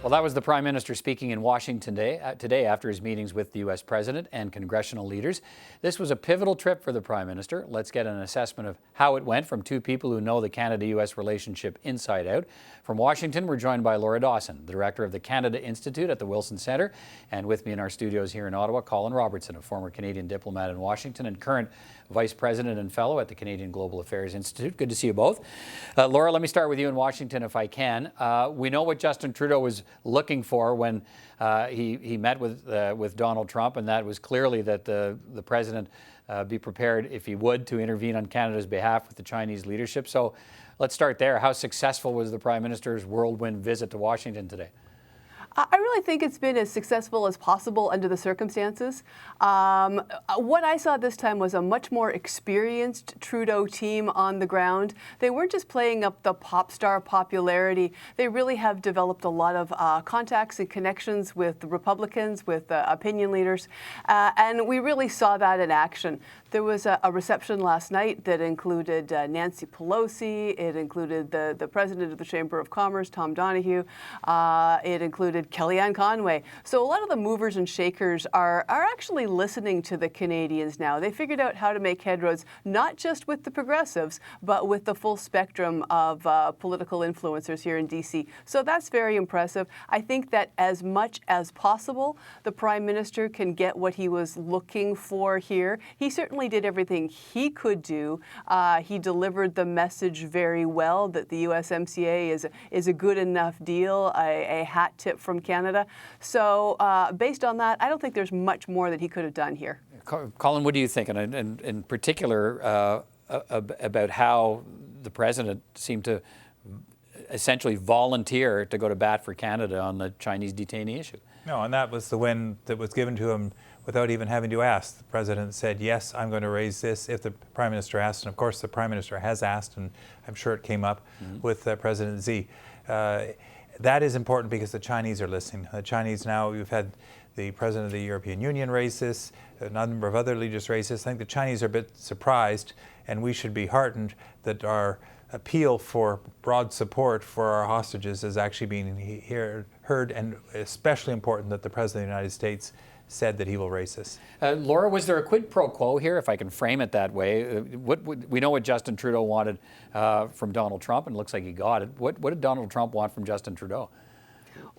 Well, that was the Prime Minister speaking in Washington today after his meetings with the U.S. President and congressional leaders. This was a pivotal trip for the Prime Minister. Let's get an assessment of how it went from two people who know the Canada-U.S. relationship inside out. From Washington, we're joined by Laura Dawson, the director of the Canada Institute at the Wilson Centre, and with me in our studios here in Ottawa, Colin Robertson, a former Canadian diplomat in Washington and current Vice President and Fellow at the Canadian Global Affairs Institute. Good to see you both. Laura, let me start with you in Washington if I can. We know what Justin Trudeau was looking for when he met with Donald Trump, and that was clearly that the president be prepared, if he would, to intervene on Canada's behalf with the Chinese leadership. So let's start there. How successful was the Prime Minister's whirlwind visit to Washington today? I really think it's been as successful as possible under the circumstances. What I saw this time was a much more experienced Trudeau team on the ground. They weren't just playing up the pop star popularity. They really have developed a lot of contacts and connections with Republicans, with opinion leaders, and we really saw that in action. There was a reception last night that included Nancy Pelosi. It included the president of the Chamber of Commerce, Tom Donohue. It included Kellyanne Conway. So a lot of the movers and shakers are actually listening to the Canadians now. They figured out how to make headroads, not just with the progressives, but with the full spectrum of political influencers here in D.C. So that's very impressive. I think that as much as possible, the Prime Minister can get what he was looking for here. He certainly did everything he could do. He delivered the message very well that the USMCA is a good enough deal, a hat tip from Canada. So based on that, I don't think there's much more that he could have done here. Colin, what do you think? And in particular, about how the president seemed to essentially volunteer to go to bat for Canada on the Chinese detainee issue. No, and that was the win that was given to him without even having to ask. The president said, yes, I'm going to raise this if the Prime Minister asked. And of course, the Prime Minister has asked, and I'm sure it came up with President Xi. That is important because the Chinese are listening. The Chinese now, we've had the President of the European Union raise this, a number of other leaders raise this. I think the Chinese are a bit surprised, and we should be heartened that our appeal for broad support for our hostages is actually being heard, and especially important that the President of the United States said that he will raise this. Laura, was there a quid pro quo here, if I can frame it that way? We know what Justin Trudeau wanted from Donald Trump, and it looks like he got it. What did Donald Trump want from Justin Trudeau?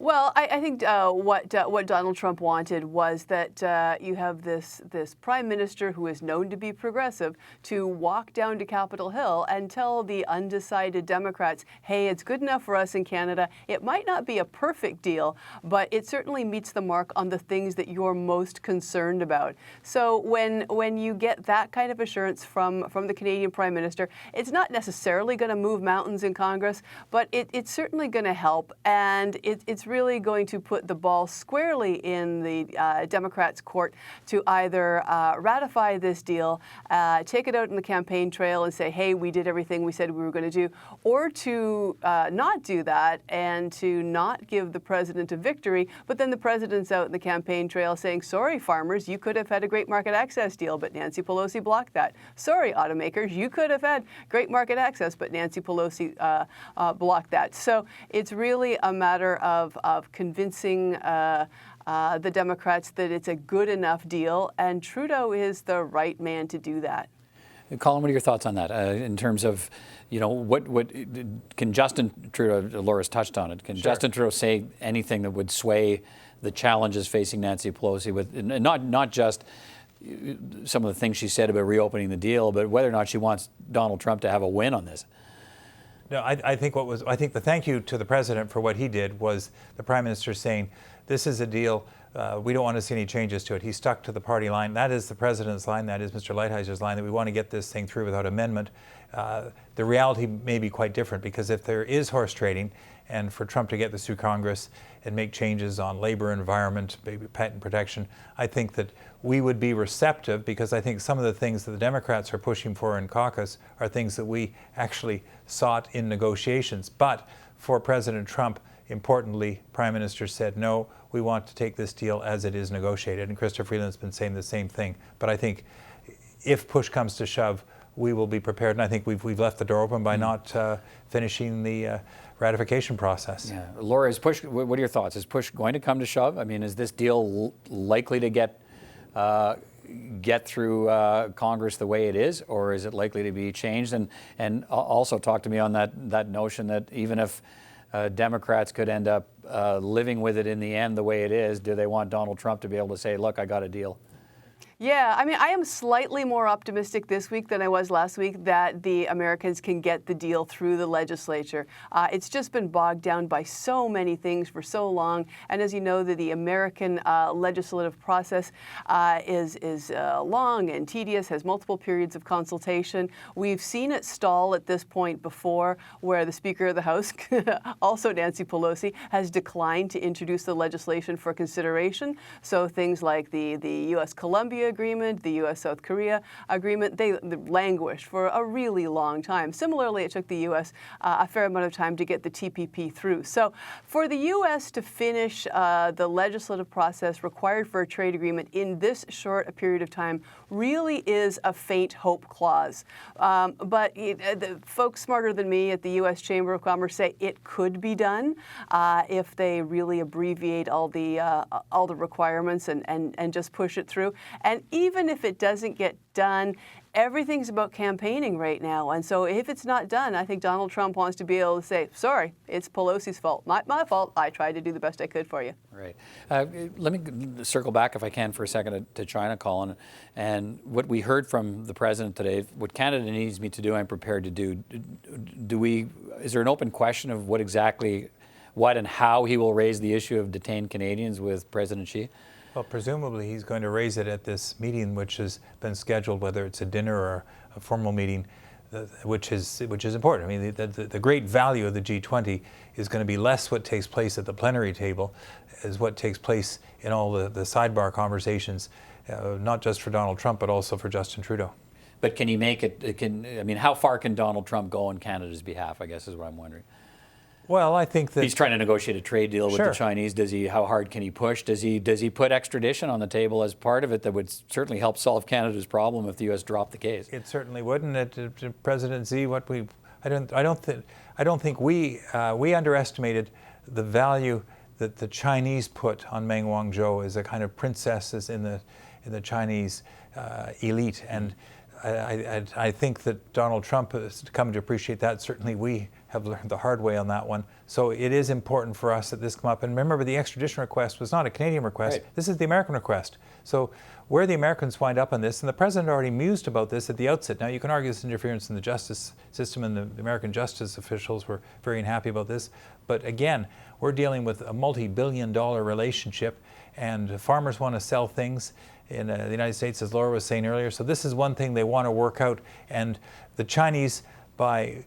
Well, I think what Donald Trump wanted was that you have this Prime Minister who is known to be progressive to walk down to Capitol Hill and tell the undecided Democrats, hey, it's good enough for us in Canada. It might not be a perfect deal, but it certainly meets the mark on the things that you're most concerned about. So when you get that kind of assurance from the Canadian Prime Minister, it's not necessarily going to move mountains in Congress, but it's certainly going to help, and it's really going to put the ball squarely in the Democrats' court to either ratify this deal, take it out in the campaign trail and say, hey, we did everything we said we were going to do, or to not do that and to not give the president a victory, but then the president's out in the campaign trail saying, sorry, farmers, you could have had a great market access deal, but Nancy Pelosi blocked that. Sorry, automakers, you could have had great market access, but Nancy Pelosi blocked that. So it's really a matter of convincing the Democrats that it's a good enough deal, and Trudeau is the right man to do that. Colin, what are your thoughts on that in terms of, what can Justin Trudeau, Laura's touched on it, can Justin Trudeau say anything that would sway the challenges facing Nancy Pelosi with, and not just some of the things she said about reopening the deal, but whether or not she wants Donald Trump to have a win on this? No, I think the thank you to the president for what he did was the Prime Minister saying, this is a deal, we don't want to see any changes to it. He stuck to the party line. That is the president's line, that is Mr. Lighthizer line, that we want to get this thing through without amendment. The reality may be quite different, because if there is horse trading, and for Trump to get this through Congress and make changes on labor, environment, maybe patent protection, I think that we would be receptive, because I think some of the things that the Democrats are pushing for in caucus are things that we actually sought in negotiations. But for President Trump, importantly, Prime Minister said, no, we want to take this deal as it is negotiated. And Chrystia Freeland's been saying the same thing. But I think if push comes to shove, we will be prepared. And I think we've left the door open by not finishing the ratification process. Yeah. Laura, what are your thoughts? Is push going to come to shove? I mean, is this deal likely to get through Congress the way it is, or is it likely to be changed? And also talk to me on that notion that even if Democrats could end up living with it in the end the way it is, do they want Donald Trump to be able to say, look, I got a deal? Yeah, I mean, I am slightly more optimistic this week than I was last week that the Americans can get the deal through the legislature. It's just been bogged down by so many things for so long. And as you know, the American legislative process is long and tedious, has multiple periods of consultation. We've seen it stall at this point before, where the Speaker of the House, also Nancy Pelosi, has declined to introduce the legislation for consideration. So things like the U.S.-Colombia agreement, the U.S.-South Korea agreement, they languished for a really long time. Similarly, it took the U.S. A fair amount of time to get the TPP through. So for the U.S. to finish the legislative process required for a trade agreement in this short a period of time really is a faint hope clause. But the folks smarter than me at the U.S. Chamber of Commerce say it could be done if they really abbreviate all the requirements and just push it through. And even if it doesn't get done, everything's about campaigning right now. And so if it's not done, I think Donald Trump wants to be able to say, sorry, it's Pelosi's fault, not my fault. I tried to do the best I could for you. Right. Let me circle back, if I can, for a second to China, Colin. And what we heard from the president today, what Canada needs me to do, I'm prepared to do. Is there an open question of what and how he will raise the issue of detained Canadians with President Xi? Well, presumably he's going to raise it at this meeting, which has been scheduled, whether it's a dinner or a formal meeting, which is important. I mean, the great value of the G20 is going to be less what takes place at the plenary table, as what takes place in all the sidebar conversations, not just for Donald Trump, but also for Justin Trudeau. But can he make it? I mean, how far can Donald Trump go on Canada's behalf, I guess is what I'm wondering. Well, I think that he's trying to negotiate a trade deal with the Chinese. How hard can he push? Does he put extradition on the table as part of it that would certainly help solve Canada's problem if the U.S. dropped the case? It certainly wouldn't. President Xi, I don't think we underestimated the value that the Chinese put on Meng Wanzhou as a kind of princess in the Chinese elite, and I think that Donald Trump has come to appreciate that. Certainly we have learned the hard way on that one. So it is important for us that this come up. And remember, the extradition request was not a Canadian request. Right. This is the American request. So where the Americans wind up on this, and the president already mused about this at the outset. Now, you can argue this interference in the justice system, and the American justice officials were very unhappy about this. But again, we're dealing with a multi-billion-dollar relationship, and farmers want to sell things in the United States, as Laura was saying earlier. So this is one thing they want to work out. And the Chinese, by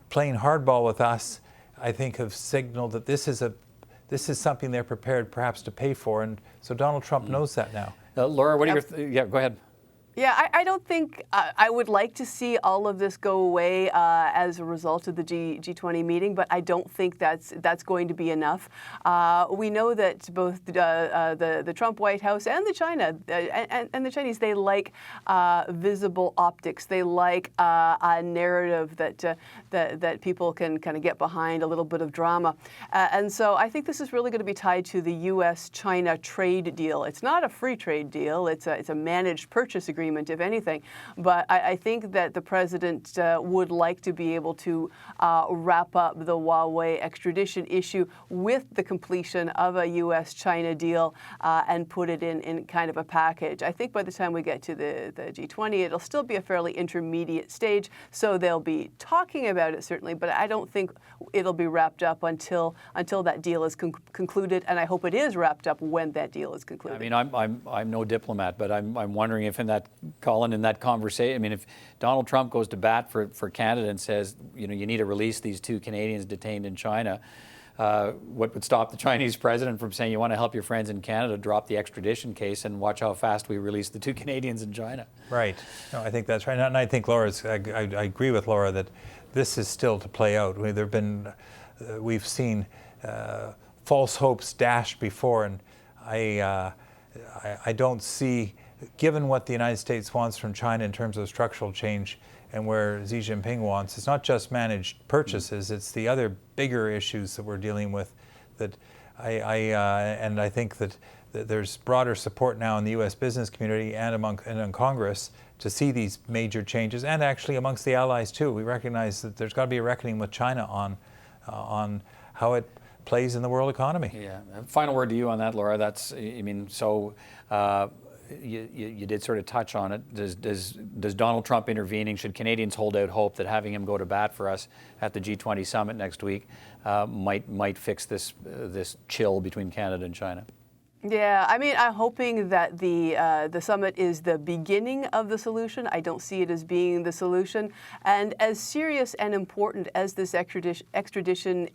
playing hardball with us, I think have signaled that this is something they're prepared perhaps to pay for. And so Donald Trump knows that now. Laura, what are your go ahead. Yeah, I don't think I would like to see all of this go away as a result of the G20 meeting, but I don't think that's going to be enough. We know that both the Trump White House and the China and the Chinese, they like visible optics. They like a narrative that people can kind of get behind, a little bit of drama, and so I think this is really going to be tied to the U.S.-China trade deal. It's not a free trade deal. It's a managed purchase agreement, if anything. But I think that the president would like to be able to wrap up the Huawei extradition issue with the completion of a U.S.-China deal and put it in kind of a package. I think by the time we get to the G20, it'll still be a fairly intermediate stage, so they'll be talking about it certainly, but I don't think it'll be wrapped up until that deal is concluded, and I hope it is wrapped up when that deal is concluded. I mean, I'm no diplomat, but I'm wondering if in that conversation, I mean, if Donald Trump goes to bat for Canada and says, you need to release these 2 Canadians detained in China, what would stop the Chinese president from saying, you want to help your friends in Canada, drop the extradition case and watch how fast we release the 2 Canadians in China? Right. No, I think that's right. And I think I agree with Laura that this is still to play out. I mean, we've seen false hopes dashed before, and I don't see, given what the United States wants from China in terms of structural change, and where Xi Jinping wants. It's not just managed purchases, it's the other bigger issues that we're dealing with. That and I think that there's broader support now in the U.S. business community and in Congress to see these major changes, and actually amongst the allies too. We recognize that there's got to be a reckoning with China on how it plays in the world economy. Yeah. Final word to you on that, Laura. That's, I mean, so you did sort of touch on it. Does Donald Trump intervening, should Canadians hold out hope that having him go to bat for us at the G20 summit next week might fix this chill between Canada and China? Yeah, I mean, I'm hoping that the summit is the beginning of the solution. I don't see it as being the solution. And as serious and important as this extradition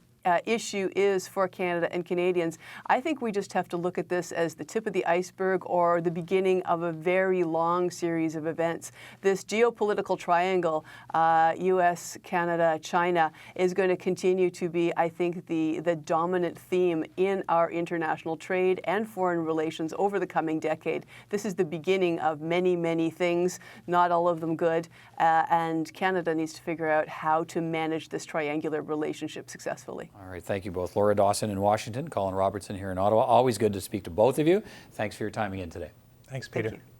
issue is for Canada and Canadians, I think we just have to look at this as the tip of the iceberg or the beginning of a very long series of events. This geopolitical triangle, U.S., Canada, China, is going to continue to be, I think, the dominant theme in our international trade and foreign relations over the coming decade. This is the beginning of many, many things, not all of them good, and Canada needs to figure out how to manage this triangular relationship successfully. All right, thank you both. Laura Dawson in Washington, Colin Robertson here in Ottawa. Always good to speak to both of you. Thanks for your time again today. Thanks, Peter. Thank you.